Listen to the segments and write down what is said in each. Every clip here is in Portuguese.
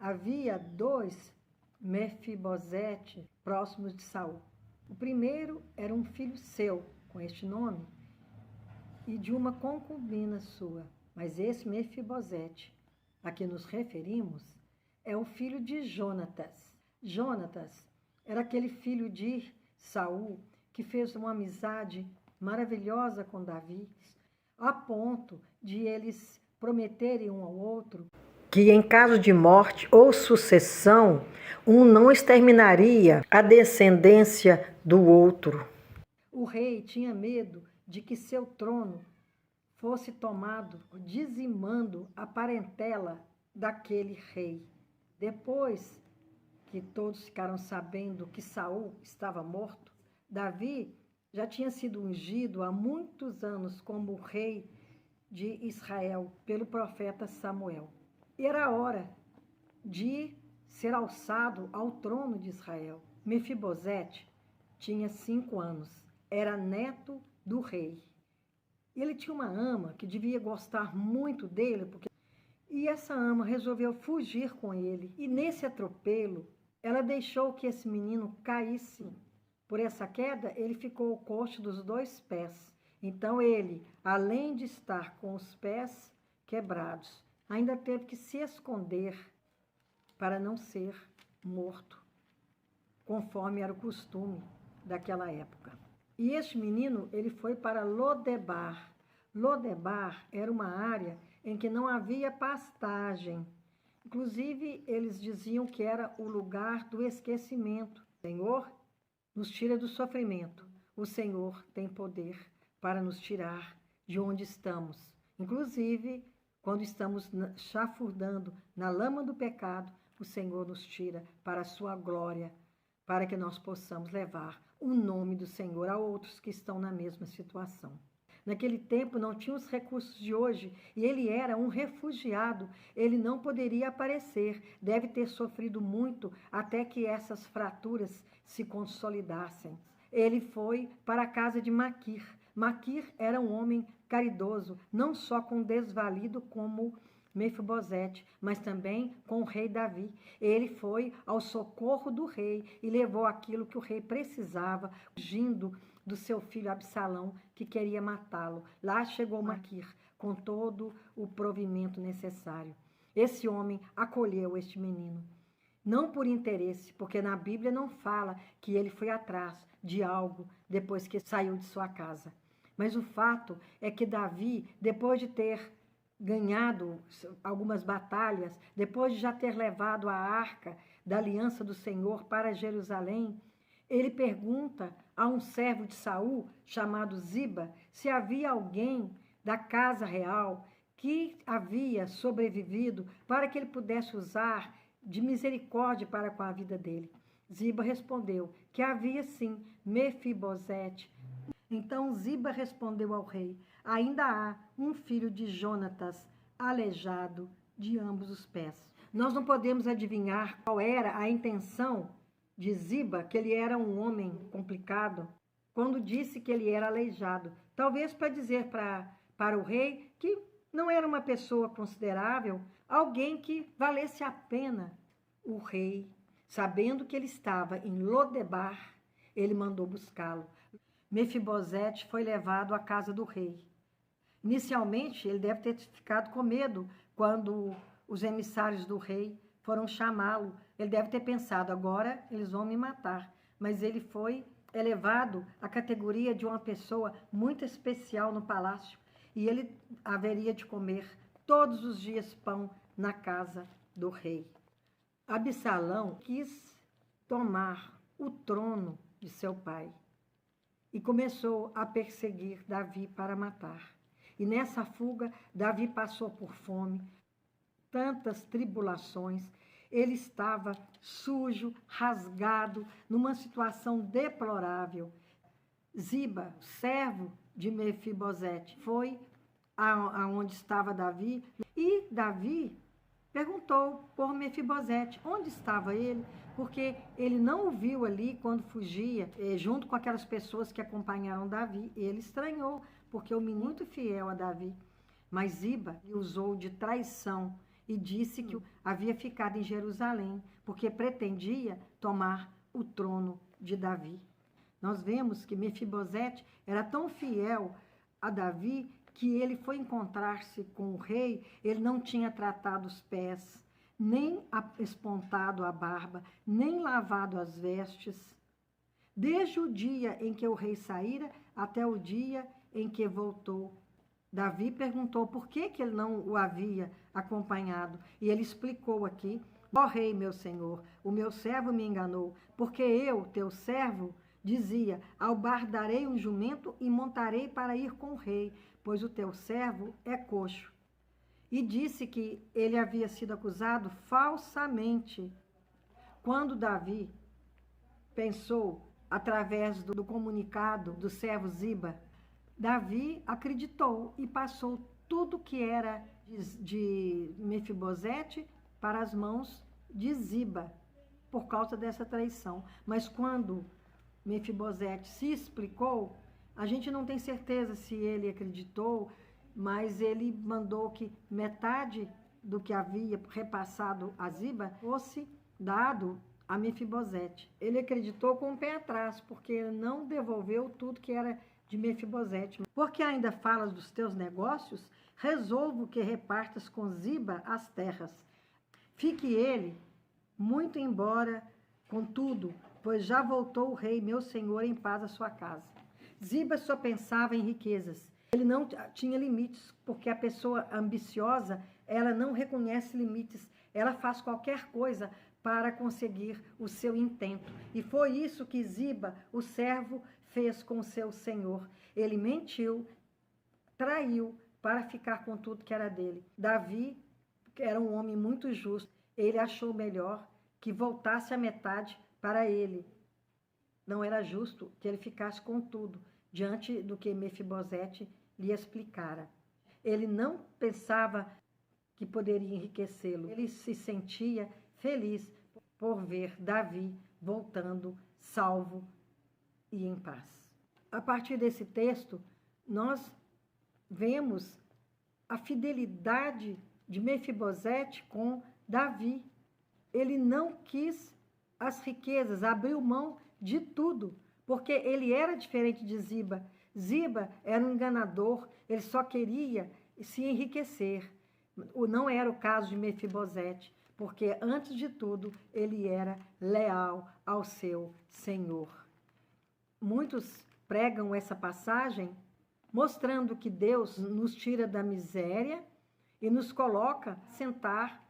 Havia dois Mefibosete próximos de Saul. O primeiro era um filho seu, com este nome, e de uma concubina sua. Mas esse Mefibosete, a que nos referimos, é o filho de Jonatas. Jonatas era aquele filho de Saul que fez uma amizade maravilhosa com Davi, a ponto de eles prometerem um ao outro que em caso de morte ou sucessão, um não exterminaria a descendência do outro. O rei tinha medo de que seu trono fosse tomado, dizimando a parentela daquele rei. Depois que todos ficaram sabendo que Saul estava morto, Davi já tinha sido ungido há muitos anos como rei de Israel pelo profeta Samuel. E era hora de ser alçado ao trono de Israel. Mefibosete tinha 5 anos, era neto do rei. Ele tinha uma ama que devia gostar muito dele, e essa ama resolveu fugir com ele. E nesse atropelo, ela deixou que esse menino caísse. Por essa queda, ele ficou coxo dos 2 pés. Então ele, além de estar com os pés quebrados, ainda teve que se esconder para não ser morto, conforme era o costume daquela época. E este menino, ele foi para Lodebar. Lodebar era uma área em que não havia pastagem. Inclusive, eles diziam que era o lugar do esquecimento. O Senhor nos tira do sofrimento. O Senhor tem poder para nos tirar de onde estamos. Inclusive, quando estamos chafurdando na lama do pecado, o Senhor nos tira para a sua glória, para que nós possamos levar o nome do Senhor a outros que estão na mesma situação. Naquele tempo não tinha os recursos de hoje e ele era um refugiado, ele não poderia aparecer, deve ter sofrido muito até que essas fraturas se consolidassem. Ele foi para a casa de Maquir. Maquir era um homem caridoso, não só com o desvalido como Mefibosete, mas também com o rei Davi. Ele foi ao socorro do rei e levou aquilo que o rei precisava, fugindo do seu filho Absalão, que queria matá-lo. Lá chegou Maquir, com todo o provimento necessário. Esse homem acolheu este menino, não por interesse, porque na Bíblia não fala que ele foi atrás de algo depois que saiu de sua casa. Mas o fato é que Davi, depois de ter ganhado algumas batalhas, depois de já ter levado a arca da aliança do Senhor para Jerusalém, ele pergunta a um servo de Saul, chamado Ziba, se havia alguém da casa real que havia sobrevivido para que ele pudesse usar de misericórdia para com a vida dele. Ziba respondeu que havia sim Mefibosete. Então Ziba respondeu ao rei: ainda há um filho de Jonatas, aleijado de ambos os pés. Nós não podemos adivinhar qual era a intenção de Ziba, que ele era um homem complicado, quando disse que ele era aleijado. Talvez para dizer para o rei que não era uma pessoa considerável, alguém que valesse a pena. O rei, sabendo que ele estava em Lodebar, ele mandou buscá-lo. Mefibosete foi levado à casa do rei. Inicialmente, ele deve ter ficado com medo quando os emissários do rei foram chamá-lo. Ele deve ter pensado, agora eles vão me matar. Mas ele foi elevado à categoria de uma pessoa muito especial no palácio. E ele haveria de comer todos os dias pão na casa do rei. Absalão quis tomar o trono de seu pai e começou a perseguir Davi para matar. E nessa fuga, Davi passou por fome, tantas tribulações, ele estava sujo, rasgado, numa situação deplorável. Ziba, servo de Mefibosete, foi aonde estava Davi, e Davi perguntou por Mefibosete onde estava ele, porque ele não o viu ali quando fugia, junto com aquelas pessoas que acompanharam Davi. Ele estranhou, porque o menino muito fiel a Davi. Mas Ziba usou de traição e disse que havia ficado em Jerusalém, porque pretendia tomar o trono de Davi. Nós vemos que Mefibosete era tão fiel a Davi que ele foi encontrar-se com o rei, ele não tinha tratado os pés, nem espontado a barba, nem lavado as vestes. Desde o dia em que o rei saíra até o dia em que voltou. Davi perguntou por que ele não o havia acompanhado. E ele explicou aqui: ó rei, meu senhor, o meu servo me enganou, porque eu, teu servo, dizia: albardarei um jumento e montarei para ir com o rei, pois o teu servo é coxo. E disse que ele havia sido acusado falsamente. Quando Davi pensou, através do comunicado do servo Ziba, Davi acreditou e passou tudo que era de Mefibosete para as mãos de Ziba, por causa dessa traição. Mas quando Mefibosete se explicou, a gente não tem certeza se ele acreditou, mas ele mandou que metade do que havia repassado a Ziba fosse dado a Mefibosete. Ele acreditou com o pé atrás, porque ele não devolveu tudo que era de Mefibosete. Porque ainda falas dos teus negócios, resolvo que repartas com Ziba as terras. Fique ele muito embora com tudo, pois já voltou o rei, meu senhor, em paz à sua casa. Ziba só pensava em riquezas. Ele não tinha limites, porque a pessoa ambiciosa, ela não reconhece limites. Ela faz qualquer coisa para conseguir o seu intento. E foi isso que Ziba, o servo, fez com o seu senhor. Ele mentiu, traiu para ficar com tudo que era dele. Davi, que era um homem muito justo, ele achou melhor que voltasse a metade para ele. Não era justo que ele ficasse com tudo, diante do que Mefibosete lhe explicara. Ele não pensava que poderia enriquecê-lo. Ele se sentia feliz por ver Davi voltando salvo e em paz. A partir desse texto, nós vemos a fidelidade de Mefibosete com Davi. Ele não quis as riquezas, abriu mão de tudo, porque ele era diferente de Ziba. Ziba era um enganador, ele só queria se enriquecer. Não era o caso de Mefibosete, porque antes de tudo ele era leal ao seu senhor. Muitos pregam essa passagem mostrando que Deus nos tira da miséria e nos coloca sentar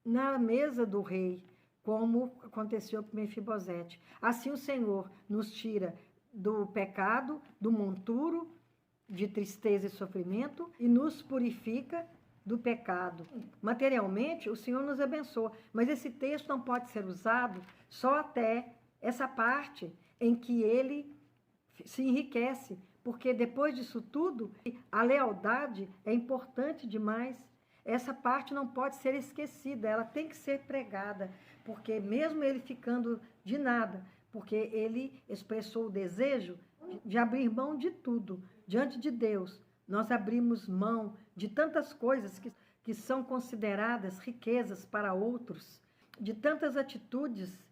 na mesa do rei, como aconteceu com Mefibosete. Assim o Senhor nos tira do pecado, do monturo, de tristeza e sofrimento, e nos purifica do pecado. Materialmente, o Senhor nos abençoa, mas esse texto não pode ser usado só até essa parte em que ele se enriquece, porque depois disso tudo, a lealdade é importante demais. Essa parte não pode ser esquecida, ela tem que ser pregada, porque mesmo ele ficando de nada, porque ele expressou o desejo de abrir mão de tudo diante de Deus. Nós abrimos mão de tantas coisas que são consideradas riquezas para outros, de tantas atitudes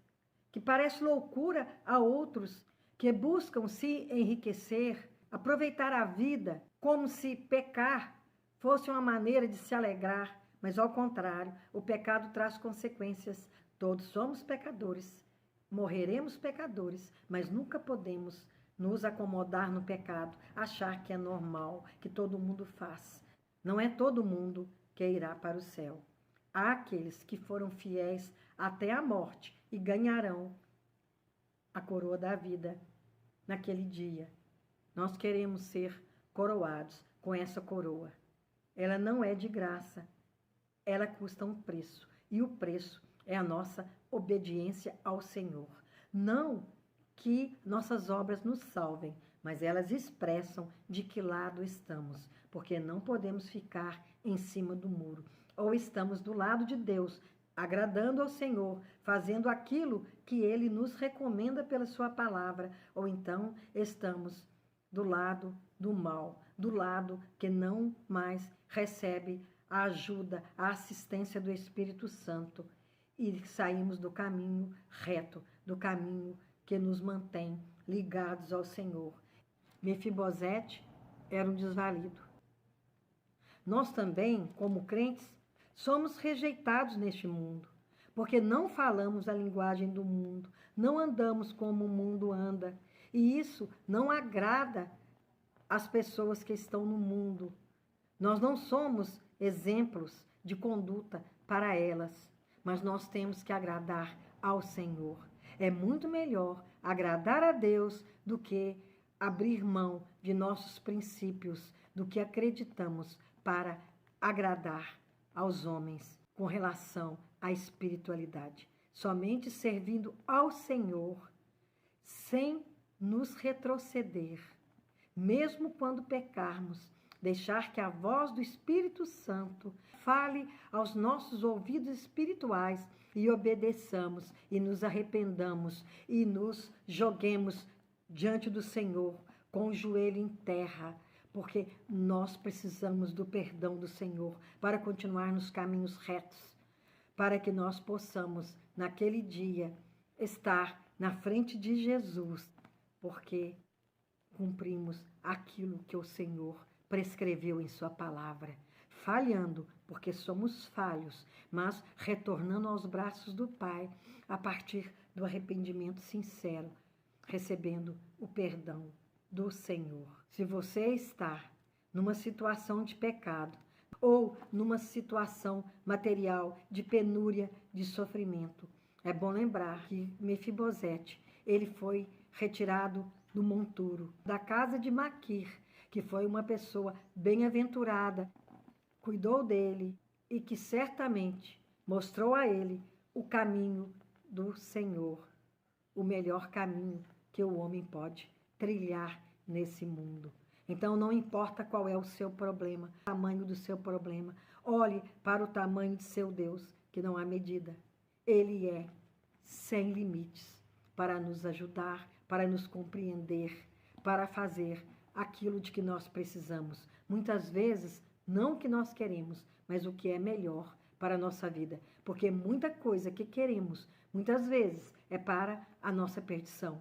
que parecem loucura a outros, que buscam se enriquecer, aproveitar a vida como se pecar fosse uma maneira de se alegrar, mas ao contrário, o pecado traz consequências. Todos somos pecadores, morreremos pecadores, mas nunca podemos nos acomodar no pecado, achar que é normal, que todo mundo faz. Não é todo mundo que irá para o céu. Há aqueles que foram fiéis até a morte e ganharão a coroa da vida naquele dia. Nós queremos ser coroados com essa coroa. Ela não é de graça, ela custa um preço, e o preço é a nossa obediência ao Senhor. Não que nossas obras nos salvem, mas elas expressam de que lado estamos, porque não podemos ficar em cima do muro. Ou estamos do lado de Deus, agradando ao Senhor, fazendo aquilo que Ele nos recomenda pela sua palavra, ou então estamos do lado do mal, do lado que não mais recebe a ajuda, a assistência do Espírito Santo e saímos do caminho reto, do caminho que nos mantém ligados ao Senhor. Mefibosete era um desvalido. Nós também, como crentes, somos rejeitados neste mundo, porque não falamos a linguagem do mundo, não andamos como o mundo anda, e isso não agrada as pessoas que estão no mundo. Nós não somos exemplos de conduta para elas, mas nós temos que agradar ao Senhor. É muito melhor agradar a Deus do que abrir mão de nossos princípios, do que acreditamos para agradar aos homens com relação à espiritualidade. Somente servindo ao Senhor, sem nos retroceder, mesmo quando pecarmos, deixar que a voz do Espírito Santo fale aos nossos ouvidos espirituais e obedeçamos e nos arrependamos e nos joguemos diante do Senhor com o joelho em terra, porque nós precisamos do perdão do Senhor para continuar nos caminhos retos, para que nós possamos, naquele dia, estar na frente de Jesus, porque cumprimos aquilo que o Senhor prescreveu em sua palavra, falhando, porque somos falhos, mas retornando aos braços do Pai a partir do arrependimento sincero, recebendo o perdão do Senhor. Se você está numa situação de pecado ou numa situação material de penúria, de sofrimento, é bom lembrar que Mefibosete, ele foi retirado do monturo, da casa de Maquir, que foi uma pessoa bem-aventurada, cuidou dele e que certamente mostrou a ele o caminho do Senhor, o melhor caminho que o homem pode trilhar nesse mundo. Então, não importa qual é o seu problema, o tamanho do seu problema, olhe para o tamanho de seu Deus, que não há medida. Ele é sem limites para nos ajudar, para nos compreender, para fazer aquilo de que nós precisamos. Muitas vezes, não o que nós queremos, mas o que é melhor para a nossa vida. Porque muita coisa que queremos, muitas vezes, é para a nossa perdição.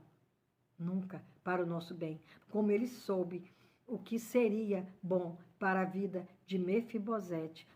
Nunca para o nosso bem. Como ele soube o que seria bom para a vida de Mefibosete,